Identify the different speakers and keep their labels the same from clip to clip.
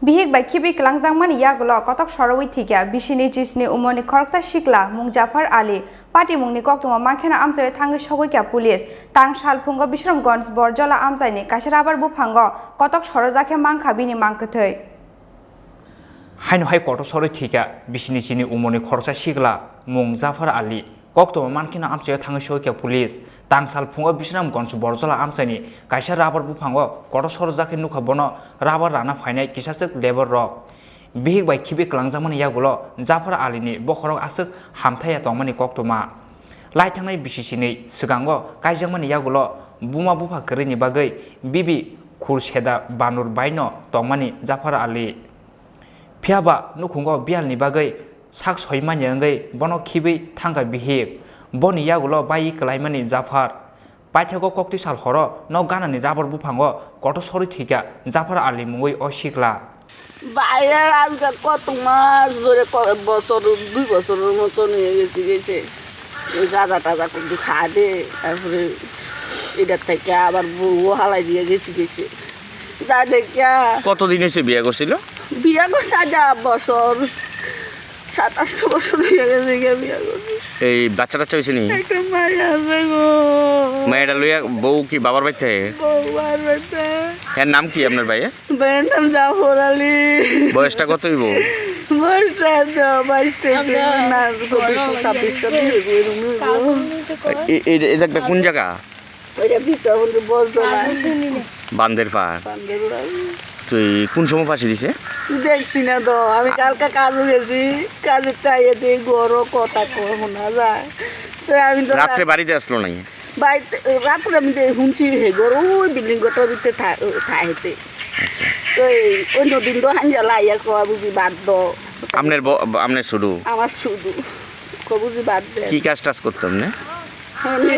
Speaker 1: Bihik by Khibiwi Kwlangjakmani Yakulo Kotok Sorowi Thwikha Bishini Jisni Umoni Khoroksa Sikla Mung Jafar Ali Party Mungni Koktuma Mankhana Amchaini Thangi Sogoika Police Tang Salphungo Bishramganj Borjola Amchaini Kaisarabar Buphango Kotok Sorojake Mangkha Bini Mangkhathai
Speaker 2: Haino hai Kotok Sorowi Thwikha Bishini Jisni Umoni Khoroksa Sikla Mung Jafar Ali Koktuma Mankhana Amchaini Thangi Sogoika Police Tang Salphungo Bishramganj Borjola Amchaini Kaisarabar Buphango Kotok Sorojake Nukhabono Rabar Rana Phainai Kisasuk Labor Rock Bihik by Khibiwi Kwlangjakmani Yakulo Jafar Ali ni Bokhorok asuk hamthaya tongmani koktuma Laithangnai bisisini sigango Kaijakmani Yakulo buma bufa kwrwini bagwi bibi khulseda banur baino tongmani Jafar Ali phiaba nukhungo bialni bagwi sak soimani wngwi bono Khibiwi thangka Bihik boni Yakulo bai klaimani Jafar paithago kokti sal horo no ganani rabar buphango Kotok Sorowi Thwikha Jafar Ali mungwi o Sikla
Speaker 3: বাইরে আজকাল কত মাস ধরে বছর 2 বছরের মতো নিয়ে গেছে গাঁজা টাজা কিন্তু খাওয়া দে তারপরে এটার থেকে আবার বউ হালাই দিয়ে গেছে যা দেখা
Speaker 4: কতদিন এসে বিয়ে করছিল
Speaker 3: বিয়ে করছে যা বছর 27 বছর হয়ে গেছে বিয়ে করছে
Speaker 4: এই বাচ্চা টাচ্চা হয়েছে নি
Speaker 3: একটা মায়া আছে গো
Speaker 4: মায়েরা লইয়া বউ কি বাবার বাড়িতে
Speaker 3: বাবার বাড়িতে
Speaker 4: এর নাম কি আপনার ভাইয়ের
Speaker 3: ভাইয়ের নাম জাফর আলী
Speaker 4: বয়সটা কত হইব
Speaker 3: বয়সটা তো 22 না 26
Speaker 4: এটা একটা কোন জায়গা
Speaker 3: ওইটা বিশ্ববন্ধু বলছলা
Speaker 4: বান্দের পার তুই কোন সময় ফাঁসি দিছে
Speaker 3: দেখছি না তো আমি কালকে কাজে গেছি কাজের টাইয়ে দিয়ে গরো কথা কম না যায় তো আমি তো
Speaker 4: রাত্রে বাড়িতে আসলো নাই
Speaker 3: বাড়িতে রাত্রে আমি শুনছি হে গরো ওই বিল্ডিং গোটার ভিতরে থাইতে তো অন্য দিন তো হাঞ্জা লাইয়া কয়া বুঝি বাদ দ
Speaker 4: আপনার শুধু
Speaker 3: আমার শুধু বুঝি বাদ দে
Speaker 4: কি কাজ টাজ করতাম না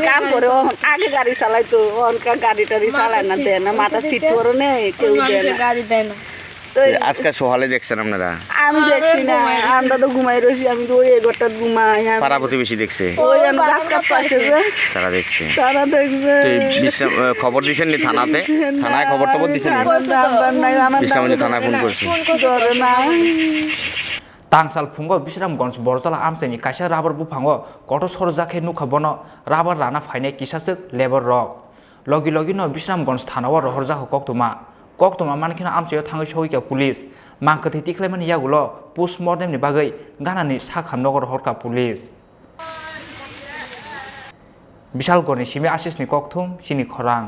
Speaker 3: কাম করে আগে গাড়ি চালাইতো অনকা গাড়ি টাড়ি চালায় না দেয় না মাথা চিট করে নেই কেউ গাড়ি দেয় না
Speaker 4: আজকে সকালে দেখছেন আপনারা
Speaker 3: আমি দেখছি না আমরা তো ঘুমাই রয়েছি আমি তো ওই এগারোটা ঘুমাই
Speaker 4: পাড়া প্রতিবেশী দেখছে
Speaker 3: ওই গাছ কাপ পাশে
Speaker 4: তারা দেখছে
Speaker 3: তারা দেখছে
Speaker 4: খবর দিচ্ছেন নি থানাতে থানায় খবর টবর দিচ্ছেন বিশ্রামগঞ্জ থানায় ফোন করছি
Speaker 2: Tangsal phungo Bishramganj Borjola Amchaini kaisa rabar buphango Kotok Sorojake nukhabono rabar rana phainai kisasuk labor rock logi logi no Bishramganj thanao rohorjaho koktuma mankhina Amchaini thangi sogoika police mangkhathai tiklaimani Yakulo postmortem ni bagwi ganani sakhamnogor horka police Bishalgoni simi asisni kokthum Chini Khorang